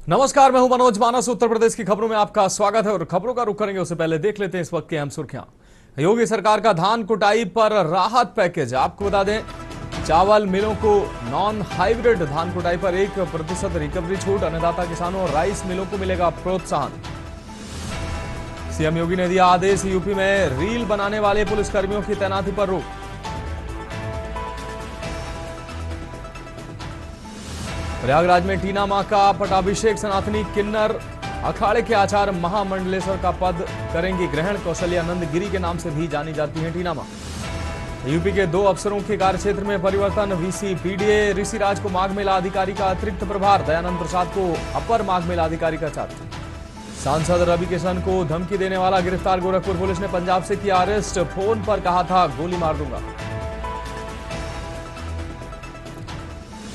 नमस्कार, मैं हूं मनोज मानस। उत्तर प्रदेश की खबरों में आपका स्वागत है और खबरों का रुख करेंगे उससे पहले देख लेते हैं इस वक्त की अहम सुर्खियां। योगी सरकार का धान कुटाई पर राहत पैकेज। आपको बता दें, चावल मिलों को नॉन हाइब्रिड धान कुटाई पर 1% रिकवरी छूट। अन्नदाता किसानों और राइस मिलों को मिलेगा प्रोत्साहन। सीएम योगी ने दिया आदेश, यूपी में रील बनाने वाले पुलिसकर्मियों की तैनाती पर रोक। प्रयागराज में टीना मां का पटाभिषेक। सनातनी किन्नर अखाड़े के आचार्य महामंडलेश्वर का पद करेंगी ग्रहण। कौशल्यानंद गिरी के नाम से भी जानी जाती हैं टीना मां। यूपी के 2 अफसरों के कार्यक्षेत्र में परिवर्तन। वीसी पीडीए ऋषिराज को माघ मेला अधिकारी का अतिरिक्त प्रभार। दयानंद प्रसाद को अपर माघ मेला अधिकारी का चार्ज। सांसद रवि किशन को धमकी देने वाला गिरफ्तार। गोरखपुर पुलिस ने पंजाब से किया अरेस्ट। फोन पर कहा था गोली मार दूंगा।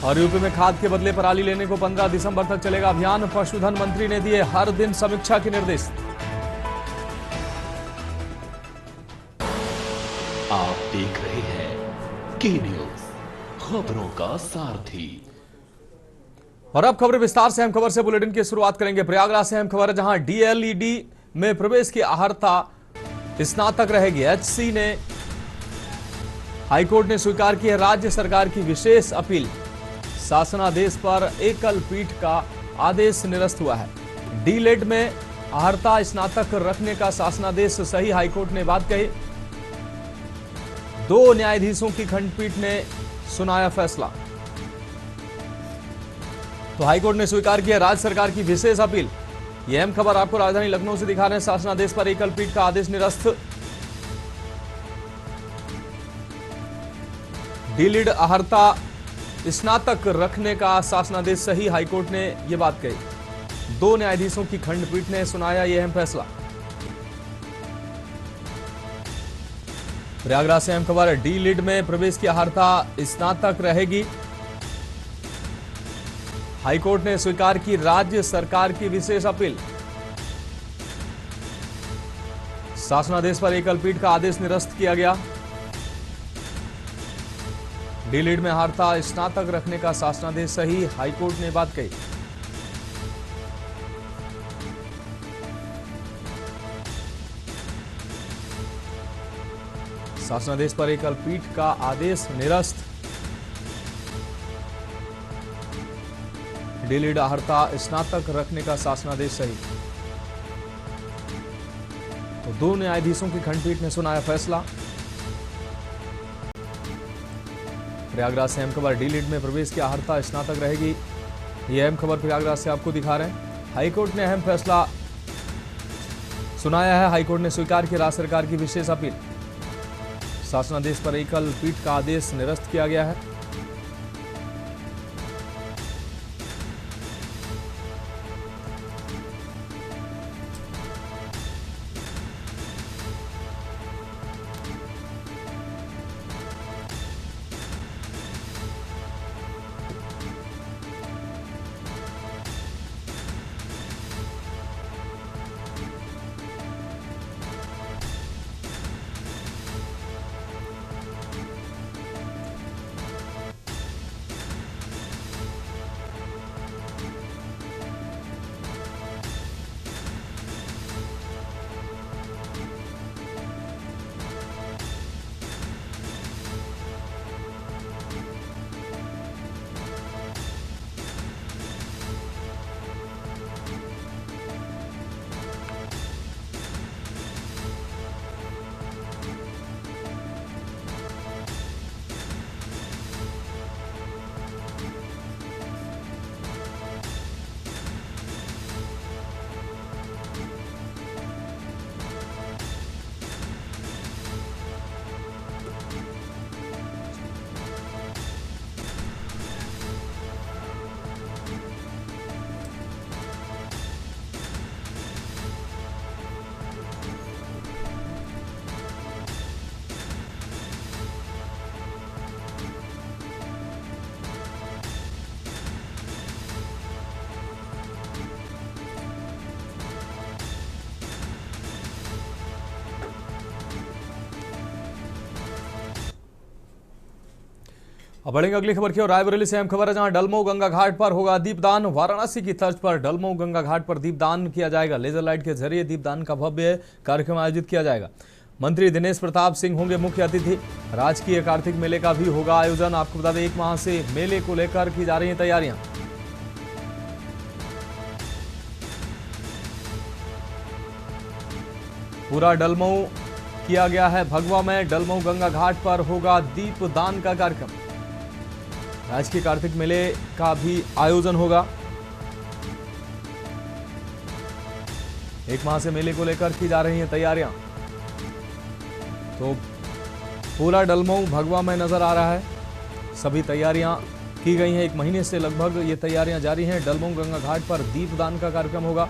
और यूपी में खाद के बदले पराली लेने को 15 दिसंबर तक चलेगा अभियान। पशुधन मंत्री ने दिए हर दिन समीक्षा के निर्देश। आप देख रहे हैं के न्यूज, खबरों का सारथी। और अब खबरें विस्तार से। अहम खबर से बुलेटिन की शुरुआत करेंगे। प्रयागराज से अहम खबर है, जहां डीएलईडी में प्रवेश की अर्हता स्नातक रहेगी। एचसी ने हाईकोर्ट ने स्वीकार की है राज्य सरकार की विशेष अपील। शासनादेश पर एकल पीठ का आदेश निरस्त हुआ है। डीलेड में अर्हता स्नातक रखने का शासनादेश सही, हाईकोर्ट ने बात कही। 2 न्यायाधीशों की खंडपीठ ने सुनाया फैसला। तो हाईकोर्ट ने स्वीकार किया राज्य सरकार की विशेष अपील। यह अहम खबर आपको राजधानी लखनऊ से दिखा रहे हैं। शासनादेश पर एकल पीठ का आदेश निरस्त। डीलिड अर्हता स्नातक रखने का शासनादेश सही, हाईकोर्ट ने यह बात कही। 2 न्यायाधीशों की खंडपीठ ने सुनाया यह अहम फैसला। प्रयागराज से अहम खबर है, डीलिड में प्रवेश की अर्हता स्नातक रहेगी। हाईकोर्ट ने स्वीकार की राज्य सरकार की विशेष अपील। शासनादेश पर एकल पीठ का आदेश निरस्त किया गया। डीलिड में अर्हता स्नातक रखने का शासनादेश सही, हाईकोर्ट ने बात कही। शासनादेश पर एकल पीठ का आदेश निरस्त। डीलिड अर्हता स्नातक रखने का शासनादेश सही। तो 2 न्यायाधीशों की खंडपीठ ने सुनाया फैसला। प्रयागराज से अहम खबर, डीलिड में प्रवेश की अर्हता स्नातक रहेगी। यह अहम खबर प्रयागराज से आपको दिखा रहे हैं। हाईकोर्ट ने अहम फैसला सुनाया है। हाईकोर्ट ने स्वीकार की राज्य सरकार की विशेष अपील। शासनादेश पर एकल पीठ का आदेश निरस्त किया गया है। अब बढ़ेंगे अगली खबर की ओर। रायबरेली से अहम खबर है, जहां डलमऊ गंगा घाट पर होगा दीपदान। वाराणसी की तर्ज पर डलमऊ गंगा घाट पर दीपदान किया जाएगा। लेजर लाइट के जरिए दीपदान का भव्य कार्यक्रम आयोजित किया जाएगा। मंत्री दिनेश प्रताप सिंह होंगे मुख्य अतिथि। राजकीय कार्तिक मेले का भी होगा आयोजन। आपको बता दें, 1 माह से मेले को लेकर की जा रही हैं तैयारियां। पूरा डलमऊ किया गया है भगवा में। डलमऊ गंगा घाट पर होगा दीपदान का कार्यक्रम। राजकीय कार्तिक मेले का भी आयोजन होगा। 1 माह से मेले को लेकर की जा रही हैं तैयारियां। तो पूरा डलमऊ भगवा में नजर आ रहा है। सभी तैयारियां की गई हैं। 1 महीने से लगभग ये तैयारियां जारी हैं। डलमऊ गंगा घाट पर दीपदान का कार्यक्रम होगा।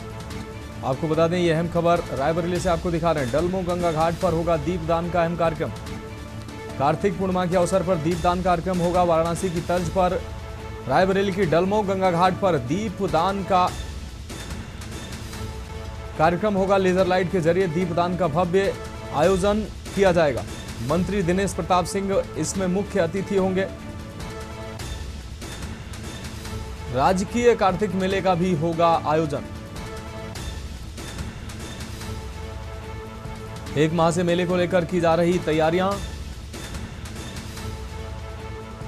आपको बता दें, ये अहम खबर रायबरेली से आपको दिखा रहे हैं। डलमऊ गंगा घाट पर होगा दीपदान का अहम कार्यक्रम। कार्तिक पूर्णिमा के अवसर पर दीपदान कार्यक्रम होगा। वाराणसी की तर्ज पर रायबरेली की डलमऊ गंगा घाट पर दीपदान का कार्यक्रम होगा। लेजर लाइट के जरिए दीपदान का भव्य आयोजन किया जाएगा। मंत्री दिनेश प्रताप सिंह इसमें मुख्य अतिथि होंगे। राजकीय कार्तिक मेले का भी होगा आयोजन। 1 माह से मेले को लेकर की जा रही तैयारियां।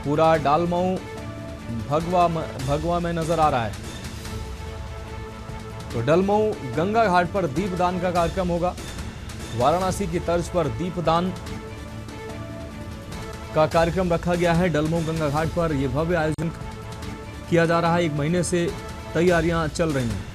पूरा डलमऊ भगवा में नजर आ रहा है। तो डलमऊ गंगा घाट पर दीपदान का कार्यक्रम होगा। वाराणसी की तर्ज पर दीपदान का कार्यक्रम रखा गया है। डलमऊ गंगा घाट पर यह भव्य आयोजन किया जा रहा है। 1 महीने से तैयारियां चल रही हैं।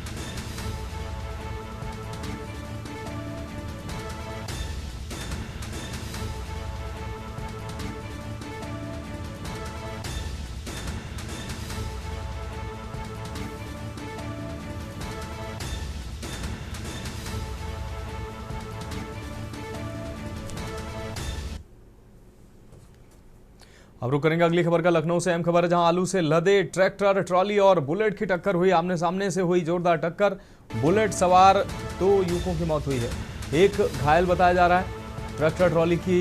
अब रुक करेंगे अगली खबर का। लखनऊ से अहम खबर है, जहां आलू से लदे ट्रैक्टर ट्रॉली और बुलेट की टक्कर हुई। आमने सामने से हुई जोरदार टक्कर। बुलेट सवार 2 युवकों की मौत हुई है। एक घायल बताया जा रहा है। ट्रैक्टर ट्रॉली की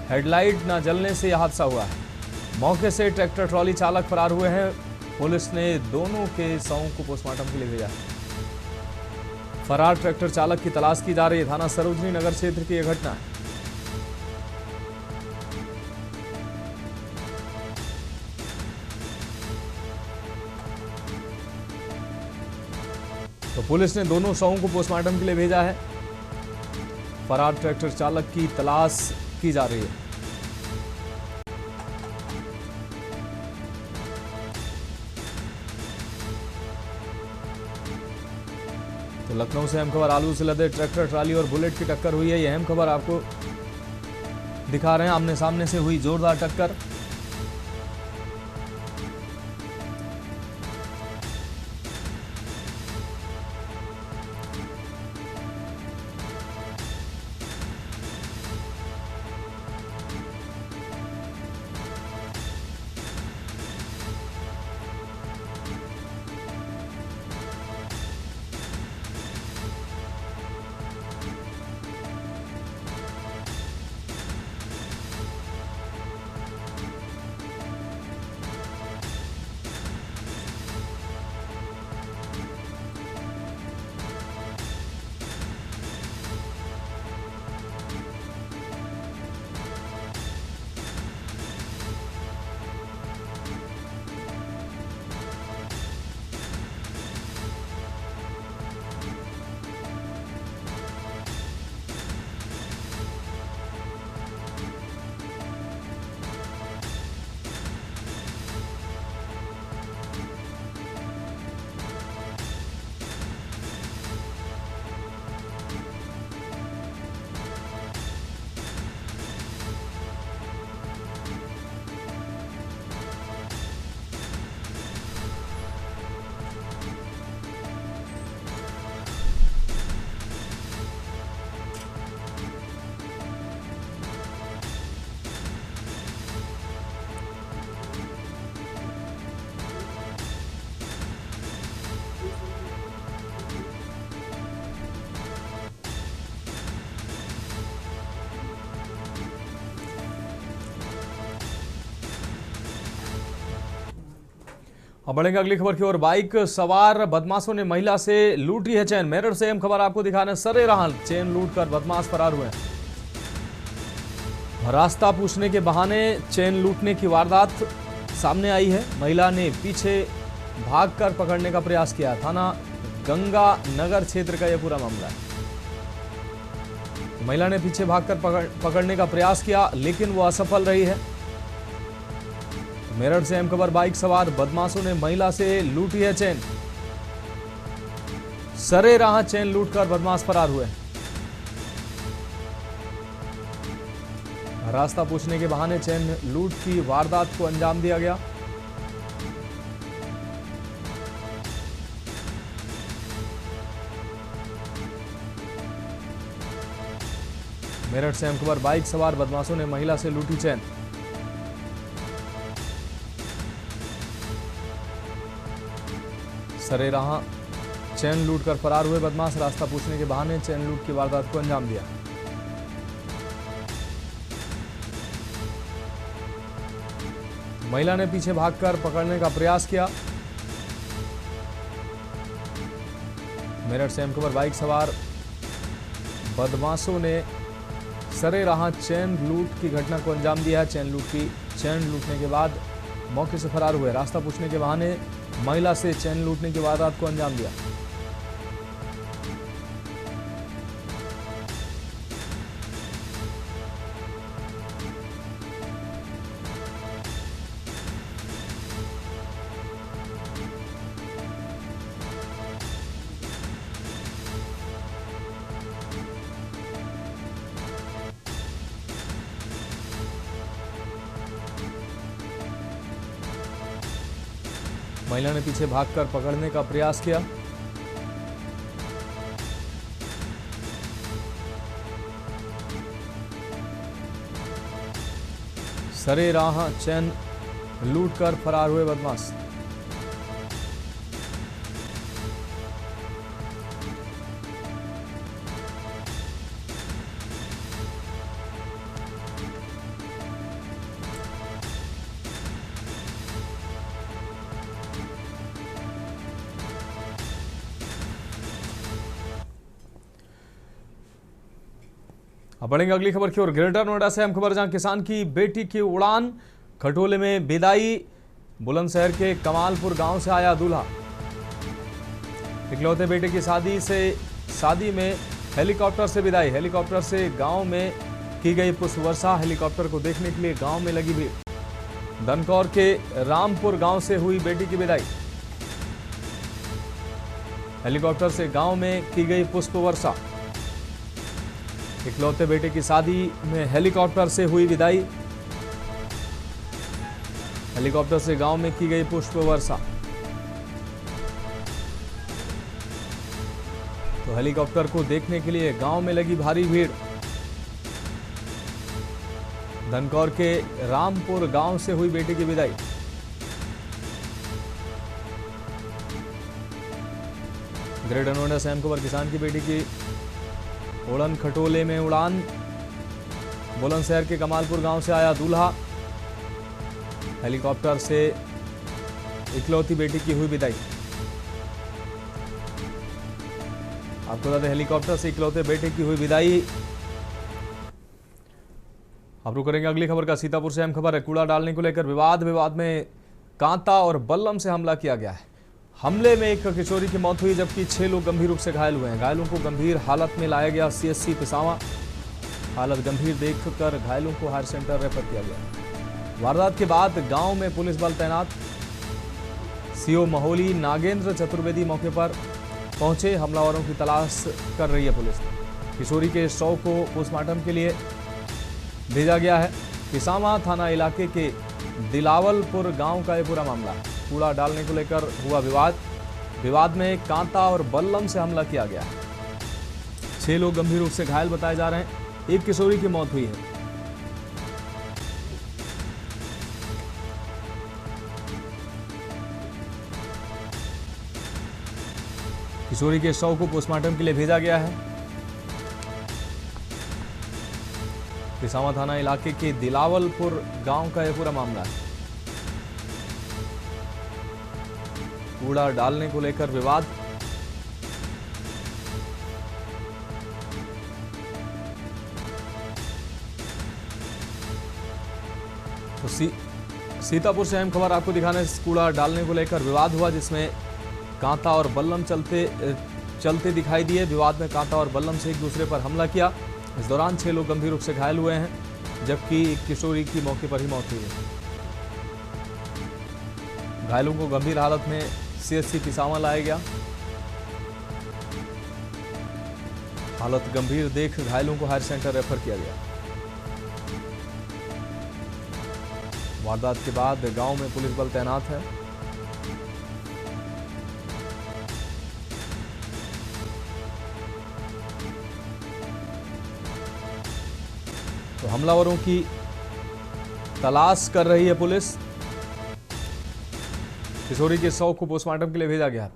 हेडलाइट न जलने से यह हादसा हुआ है। मौके से ट्रैक्टर ट्रॉली चालक फरार हुए हैं। पुलिस ने दोनों के शवों को पोस्टमार्टम के लिए भेजा है। फरार ट्रैक्टर चालक की तलाश की जा रही है। थाना सरोजनी नगर क्षेत्र की यह घटना है। तो पुलिस ने दोनों शवों को पोस्टमार्टम के लिए भेजा है। फरार ट्रैक्टर चालक की तलाश की जा रही है। तो लखनऊ से अहम खबर, आलू से लदे ट्रैक्टर ट्राली और बुलेट की टक्कर हुई है। यह अहम खबर आपको दिखा रहे हैं। आमने सामने से हुई जोरदार टक्कर। अब बढ़ेंगे अगली खबर की ओर। बाइक सवार बदमाशों ने महिला से लूटी है चेन। मेरठ से अहम खबर आपको दिखाने सरेराह चेन लूटकर बदमाश फरार हुए हैं। रास्ता पूछने के बहाने चेन लूटने की वारदात सामने आई है। महिला ने पीछे भागकर पकड़ने का प्रयास किया। थाना गंगा नगर क्षेत्र का यह पूरा मामला है। महिला ने पीछे भागकर पकड़ने का प्रयास किया, लेकिन वो असफल रही है। मेरठ से अहम खबर। बाइक सवार बदमाशों ने महिला से लूटी है चेन। सरेराह चेन लूटकर बदमाश फरार हुए। रास्ता पूछने के बहाने चेन लूट की वारदात को अंजाम दिया गया। मेरठ से अहम खबर। बाइक सवार बदमाशों ने महिला से लूटी चेन। सरेराह चेन लूटकर फरार हुए बदमाश। रास्ता पूछने के बहाने चेन लूट की वारदात को अंजाम दिया। महिला ने पीछे भागकर पकड़ने का प्रयास किया। मेरठ से अहम खबर। बाइक सवार बदमाशों ने सरेराह चेन लूट की घटना को अंजाम दिया। चेन लूटने के बाद मौके से फरार हुए। रास्ता पूछने के बहाने महिला से चेन लूटने की वारदात को अंजाम दिया। महिला ने पीछे भागकर पकड़ने का प्रयास किया। सरेराह चेन लूटकर फरार हुए बदमाश। अब बढ़ेंगे अगली खबर की ओर। ग्रेटर नोएडा से अहम खबर, जहां किसान की बेटी की उड़ान, खटोले में विदाई। बुलंदशहर के कमालपुर गांव से आया दूल्हा। इकलौते बेटे की शादी में हेलीकॉप्टर से विदाई। हेलीकॉप्टर से गांव में की गई पुष्प वर्षा। हेलीकॉप्टर को देखने के लिए गांव में लगी भीड़। दनकौर के रामपुर गांव से हुई बेटी की विदाई। हेलीकॉप्टर से गांव में की गई पुष्प वर्षा। इकलौते बेटे की शादी में हेलीकॉप्टर से हुई विदाई। हेलीकॉप्टर से गांव में की गई पुष्प वर्षा। तो हेलीकॉप्टर को देखने के लिए गांव में लगी भारी भीड़। धनकौर के रामपुर गांव से हुई बेटी की विदाई। ग्रेटर नोएडा से अहम खबर। किसान की बेटी की उड़न, खटोले में उड़ान। बुलंदशहर के कमालपुर गांव से आया दूल्हा। हेलीकॉप्टर से इकलौती बेटी की हुई विदाई। आपको बता दें, हेलीकॉप्टर से इकलौते बेटे की हुई विदाई। अब रुक करेंगे अगली खबर का। सीतापुर से अहम खबर है। कूड़ा डालने को लेकर विवाद में कांता और बल्लम से हमला किया गया है। हमले में एक किशोरी की मौत हुई, जबकि 6 लोग गंभीर रूप से घायल हुए हैं। घायलों को गंभीर हालत में लाया गया CHC पिसावा। हालत गंभीर देखकर घायलों को हायर सेंटर रेफर किया गया। वारदात के बाद गांव में पुलिस बल तैनात। CO महोली नागेंद्र चतुर्वेदी मौके पर पहुंचे। हमलावरों की तलाश कर रही है पुलिस। किशोरी के शव को पोस्टमार्टम के लिए भेजा गया है। पिसावा थाना इलाके के दिलावलपुर गांव का यह पूरा मामला है। कूड़ा डालने को लेकर हुआ विवाद में कांता और बल्लम से हमला किया गया। 6 लोग गंभीर रूप से घायल बताए जा रहे हैं। एक किशोरी की मौत हुई है। किशोरी के शव को पोस्टमार्टम के लिए भेजा गया है। पिसावा थाना इलाके के दिलावलपुर गांव का यह पूरा मामला है। कूड़ा डालने को लेकर विवाद। तो सीतापुर से अहम खबर आपको दिखाने, कूड़ा डालने को लेकर विवाद हुआ, जिसमें कांता और बल्लम चलते दिखाई दिए। विवाद में कांता और बल्लम से एक दूसरे पर हमला किया। इस दौरान 6 लोग गंभीर रूप से घायल हुए हैं, जबकि एक किशोरी की मौके पर ही मौत हुई है। घायलों को गंभीर हालत में सीएचसी पिसावा लाया गया। हालत गंभीर देख घायलों को हायर सेंटर रेफर किया गया। वारदात के बाद गांव में पुलिस बल तैनात है। तो हमलावरों की तलाश कर रही है पुलिस। किशोरी के शव को पोस्टमार्टम के लिए भेजा गया।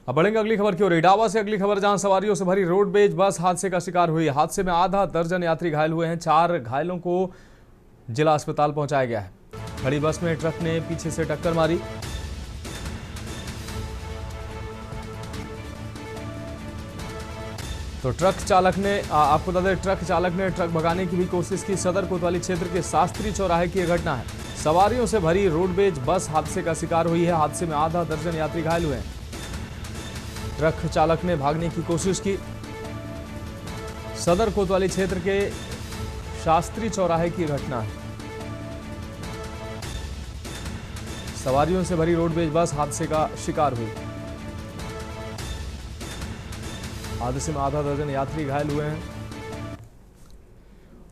अब बढ़ेंगे अगली खबर की ओर। इटावा से अगली खबर, जहां सवारियों से भरी रोडवेज बस हादसे का शिकार हुई। हादसे में आधा दर्जन यात्री घायल हुए हैं। 4 घायलों को जिला अस्पताल पहुंचाया गया है। खड़ी बस में ट्रक ने पीछे से टक्कर मारी। तो ट्रक चालक ने आपको बता दें, ट्रक चालक ने ट्रक भगाने की भी कोशिश की। सदर कोतवाली क्षेत्र के शास्त्री चौराहे की यह घटना है। सवारियों से भरी रोडवेज बस हादसे का शिकार हुई है। हादसे में आधा दर्जन यात्री घायल हुए हैं। ट्रक चालक ने भागने की कोशिश की। सदर कोतवाली क्षेत्र के शास्त्री चौराहे की घटना है। सवारियों से भरी रोडवेज बस हादसे का शिकार हुई। हादसे में आधा दर्जन यात्री घायल हुए हैं।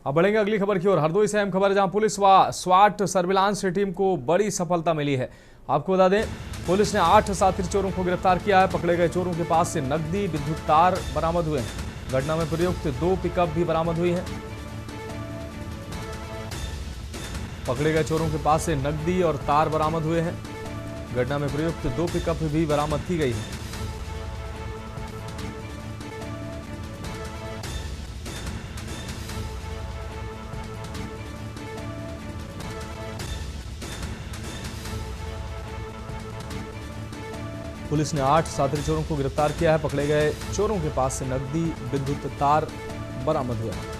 अब बढ़ेंगे अगली खबर की ओर। हरदोई से अहम खबर है, जहां पुलिस व स्वाट सर्विलांस टीम को बड़ी सफलता मिली है। आपको बता दें, पुलिस ने 8 साथी चोरों को गिरफ्तार किया है। पकड़े गए चोरों के पास से नकदी, विद्युत तार बरामद हुए हैं। घटना में प्रयुक्त 2 पिकअप भी बरामद हुई है। पकड़े गए चोरों के पास से नकदी और तार बरामद हुए हैं। घटना में प्रयुक्त 2 पिकअप भी बरामद की गई है। पुलिस ने 8 साथी चोरों को गिरफ्तार किया है। पकड़े गए चोरों के पास से नकदी, विद्युत तार बरामद हुआ है।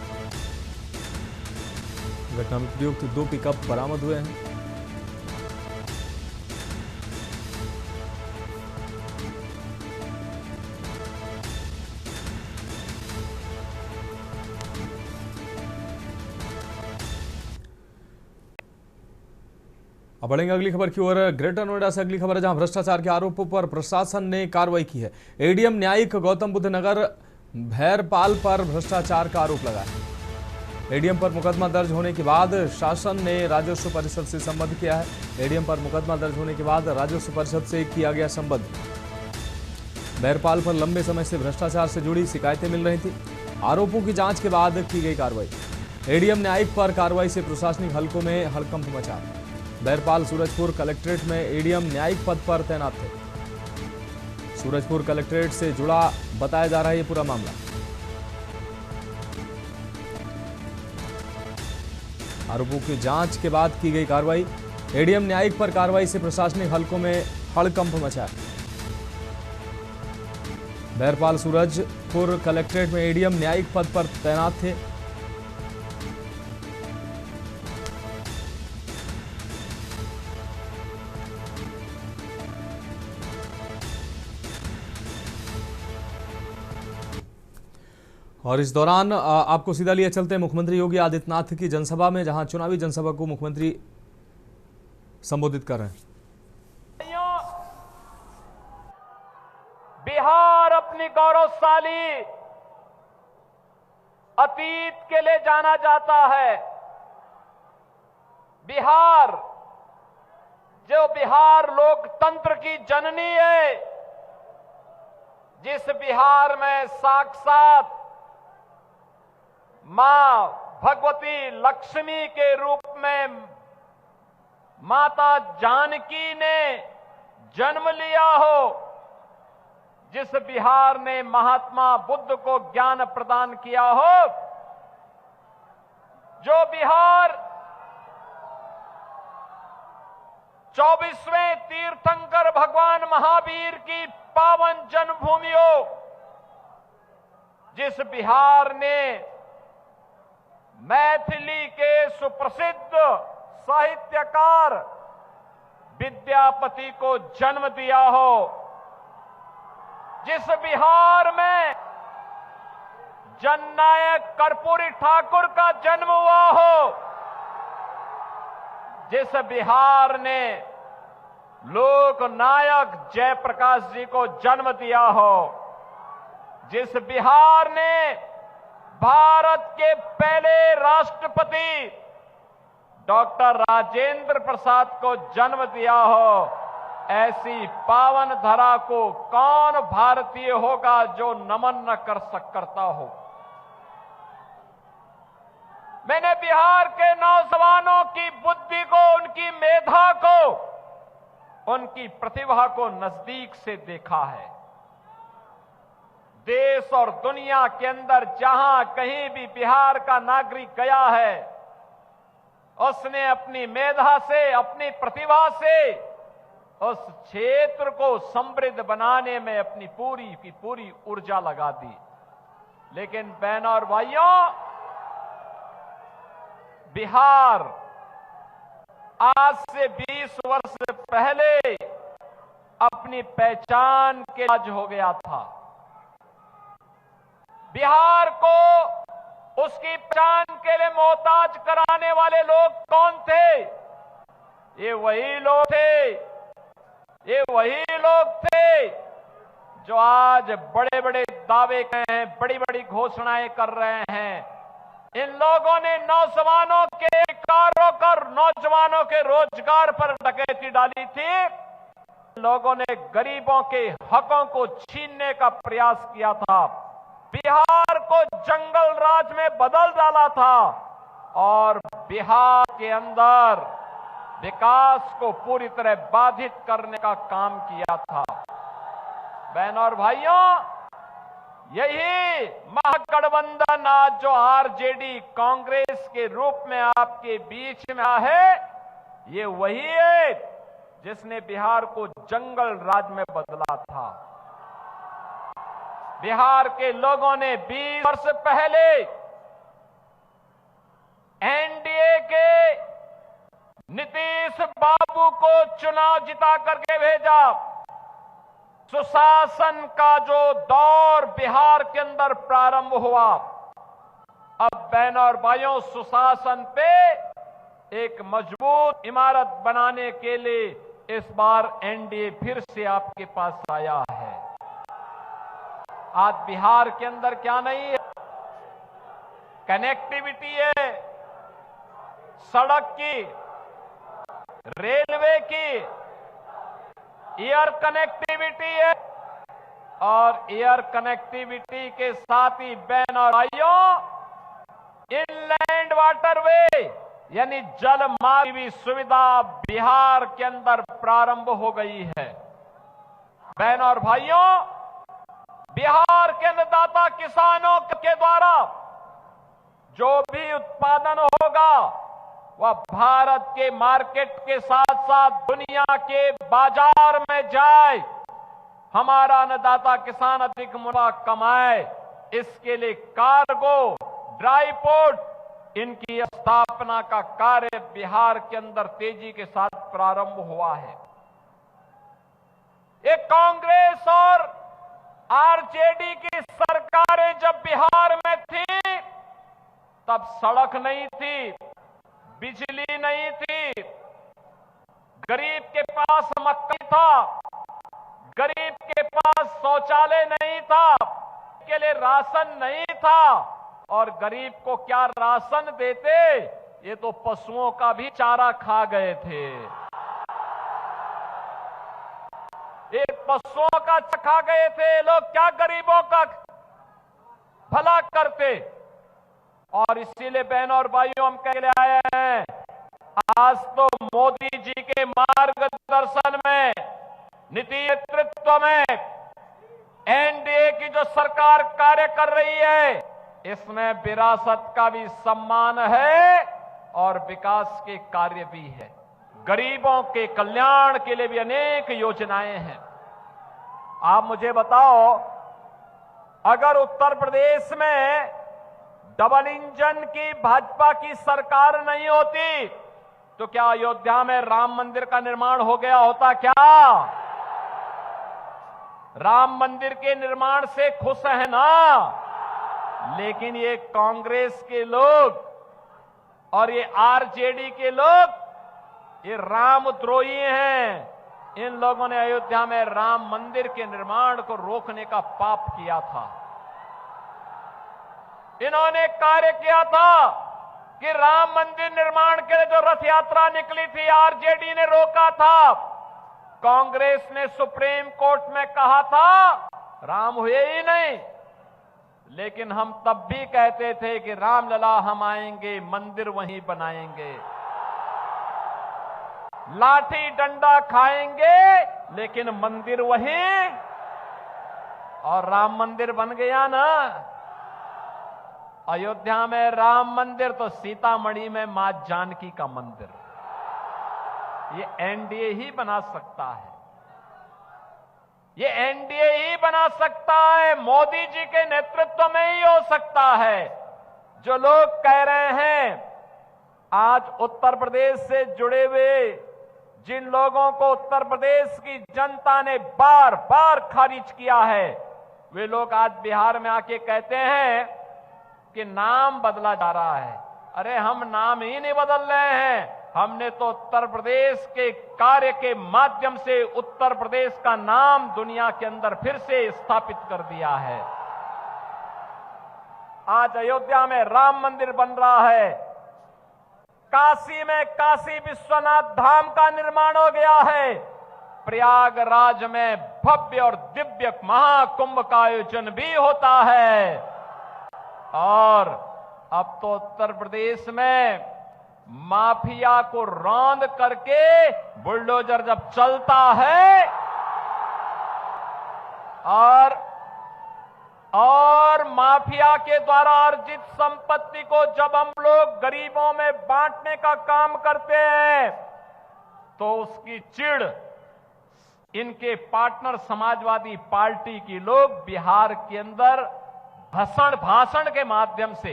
घटना में प्रयुक्त 2 पिकअप बरामद हुए हैं। अब बढ़ेंगे अगली खबर की ओर। ग्रेटर नोएडा से अगली खबर है, जहां भ्रष्टाचार के आरोपों पर प्रशासन ने कार्रवाई की है। एडीएम न्यायिक गौतम बुद्ध नगर भैरपाल पर भ्रष्टाचार का आरोप लगा है। एडीएम पर मुकदमा दर्ज होने के बाद शासन ने राजस्व परिषद से संबद्ध किया है। एडीएम पर मुकदमा दर्ज होने के बाद राजस्व परिषद से किया गया संबद्ध। भैरपाल पर लंबे समय से भ्रष्टाचार से जुड़ी शिकायतें मिल रही थी। आरोपों की जांच के बाद की गई कार्रवाई। एडीएम न्यायिक पर कार्रवाई से प्रशासनिक हलकों में हड़कंप मचा। भैरपाल सूरजपुर कलेक्ट्रेट में एडीएम न्यायिक पद पर तैनात थे। सूरजपुर कलेक्ट्रेट से जुड़ा बताया जा रहा है ये पूरा मामला। आरोपों की जांच के बाद की गई कार्रवाई। एडीएम न्यायिक पर कार्रवाई से प्रशासनिक हलकों में हड़कंप मचा। भैरपाल सूरजपुर कलेक्ट्रेट में एडीएम न्यायिक पद पर तैनात थे। और इस दौरान आपको सीधा लिए चलते हैं मुख्यमंत्री योगी आदित्यनाथ की जनसभा में, जहां चुनावी जनसभा को मुख्यमंत्री संबोधित कर रहे हैं। बिहार अपनी गौरवशाली अतीत के लिए जाना जाता है। बिहार, जो बिहार लोकतंत्र की जननी है, जिस बिहार में साक्षात मां भगवती लक्ष्मी के रूप में माता जानकी ने जन्म लिया हो, जिस बिहार ने महात्मा बुद्ध को ज्ञान प्रदान किया हो, जो बिहार 24वें तीर्थंकर भगवान महावीर की पावन जन्मभूमि हो, जिस बिहार ने मैथिली के सुप्रसिद्ध साहित्यकार विद्यापति को जन्म दिया हो, जिस बिहार में जननायक कर्पूरी ठाकुर का जन्म हुआ हो, जिस बिहार ने लोकनायक जयप्रकाश जी को जन्म दिया हो, जिस बिहार ने भारत के पहले राष्ट्रपति डॉक्टर राजेंद्र प्रसाद को जन्म दिया हो, ऐसी पावन धरा को कौन भारतीय होगा जो नमन न करता हो। मैंने बिहार के नौजवानों की बुद्धि को, उनकी मेधा को, उनकी प्रतिभा को नजदीक से देखा है। देश और दुनिया के अंदर जहां कहीं भी बिहार का नागरिक गया है, उसने अपनी मेधा से, अपनी प्रतिभा से उस क्षेत्र को समृद्ध बनाने में अपनी पूरी की पूरी ऊर्जा लगा दी। लेकिन बहनों और भाइयों, बिहार आज से 20 वर्ष पहले अपनी पहचान के लायक हो गया था। बिहार को उसकी पहचान के लिए मोहताज कराने वाले लोग कौन थे? ये वही लोग थे जो आज बड़े बड़े दावे कर रहे हैं, बड़ी बड़ी घोषणाएं कर रहे हैं। इन लोगों ने नौजवानों के कारों कर, नौजवानों के रोजगार पर डकैती डाली थी। लोगों ने गरीबों के हकों को छीनने का प्रयास किया था, बिहार को जंगल राज में बदल डाला था और बिहार के अंदर विकास को पूरी तरह बाधित करने का काम किया था। बहनों और भाइयों, यही महागठबंधन आज जो आरजेडी कांग्रेस के रूप में आपके बीच में आया है, ये वही है जिसने बिहार को जंगल राज में बदला था। बिहार के लोगों ने 20 वर्ष पहले एनडीए के नीतीश बाबू को चुनाव जिता करके भेजा। सुशासन का जो दौर बिहार के अंदर प्रारंभ हुआ, अब बहनों और भाइयों, सुशासन पे एक मजबूत इमारत बनाने के लिए इस बार एनडीए फिर से आपके पास आया है। आज बिहार के अंदर क्या नहीं है? कनेक्टिविटी है, सड़क की, रेलवे की, एयर कनेक्टिविटी है और एयर कनेक्टिविटी के साथ ही बहन और भाइयों, इनलैंड वाटरवे यानी जल मार्ग की सुविधा बिहार के अंदर प्रारंभ हो गई है। बहन और भाइयों, बिहार के अन्नदाता किसानों के द्वारा जो भी उत्पादन होगा वह भारत के मार्केट के साथ साथ दुनिया के बाजार में जाए, हमारा अन्नदाता किसान अधिक मुनाफा कमाए। इसके लिए कार्गो, ड्राई पोर्ट, इनकी स्थापना का कार्य बिहार के अंदर तेजी के साथ प्रारंभ हुआ है। ये कांग्रेस और आरजेडी की सरकारें जब बिहार में थी, तब सड़क नहीं थी, बिजली नहीं थी, गरीब के पास मकान था, गरीब के पास शौचालय नहीं था, के लिए राशन नहीं था और गरीब को क्या राशन देते, ये तो पशुओं का भी चारा खा गए थे। ये पशुओं का खा गए थे लोग, क्या गरीबों का भला करते। और इसीलिए बहनों और भाइयों, हम कह ले आए हैं, आज तो मोदी जी के मार्गदर्शन में, नीति नेतृत्व में एनडीए की जो सरकार कार्य कर रही है, इसमें विरासत का भी सम्मान है और विकास के कार्य भी है। गरीबों के कल्याण के लिए भी अनेक योजनाएं हैं। आप मुझे बताओ, अगर उत्तर प्रदेश में डबल इंजन की भाजपा की सरकार नहीं होती तो क्या अयोध्या में राम मंदिर का निर्माण हो गया होता? क्या राम मंदिर के निर्माण से खुश है ना? लेकिन ये कांग्रेस के लोग और ये आरजेडी के लोग ये रामद्रोही हैं। इन लोगों ने अयोध्या में राम मंदिर के निर्माण को रोकने का पाप किया था। इन्होंने कार्य किया था कि राम मंदिर निर्माण के लिए जो रथ यात्रा निकली थी, आरजेडी ने रोका था। कांग्रेस ने सुप्रीम कोर्ट में कहा था राम हुए ही नहीं, लेकिन हम तब भी कहते थे कि रामलला हम आएंगे, मंदिर वहीं बनाएंगे, लाठी डंडा खाएंगे लेकिन मंदिर वहीं। और राम मंदिर बन गया ना। अयोध्या में राम मंदिर तो सीतामढ़ी में मां जानकी का मंदिर। ये एनडीए ही बना सकता है, ये एनडीए ही बना सकता है, मोदी जी के नेतृत्व में ही हो सकता है। जो लोग कह रहे हैं, आज उत्तर प्रदेश से जुड़े हुए जिन लोगों को उत्तर प्रदेश की जनता ने बार बार खारिज किया है, वे लोग आज बिहार में आके कहते हैं कि नाम बदला जा रहा है। अरे हम नाम ही नहीं बदल रहे हैं, हमने तो उत्तर प्रदेश के कार्य के माध्यम से उत्तर प्रदेश का नाम दुनिया के अंदर फिर से स्थापित कर दिया है। आज अयोध्या में राम मंदिर बन रहा है, काशी में काशी विश्वनाथ धाम का निर्माण हो गया है, प्रयागराज में भव्य और दिव्य महाकुंभ का आयोजन भी होता है। और अब तो उत्तर प्रदेश में माफिया को रौंद करके बुलडोजर जब चलता है और माफिया के द्वारा अर्जित संपत्ति को जब हम लोग गरीबों में बांटने का काम करते हैं तो उसकी चिढ़ इनके पार्टनर समाजवादी पार्टी के लोग बिहार के अंदर भाषण के माध्यम से,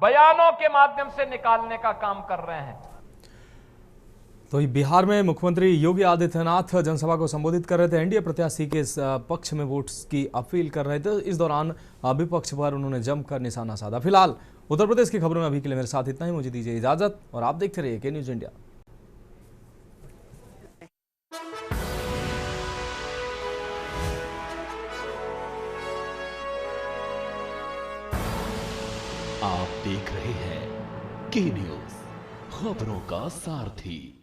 बयानों के माध्यम से निकालने का काम कर रहे हैं। तो बिहार में मुख्यमंत्री योगी आदित्यनाथ जनसभा को संबोधित कर रहे थे, एनडीए प्रत्याशी के पक्ष में वोट्स की अपील कर रहे थे। इस दौरान विपक्ष पर उन्होंने जमकर निशाना साधा। फिलहाल उत्तर प्रदेश की खबरों में अभी के लिए मेरे साथ इतना ही। मुझे दीजिए इजाजत और आप देखते रहिए के न्यूज इंडिया। आप देख रहे हैं के न्यूज, खबरों का सारथी।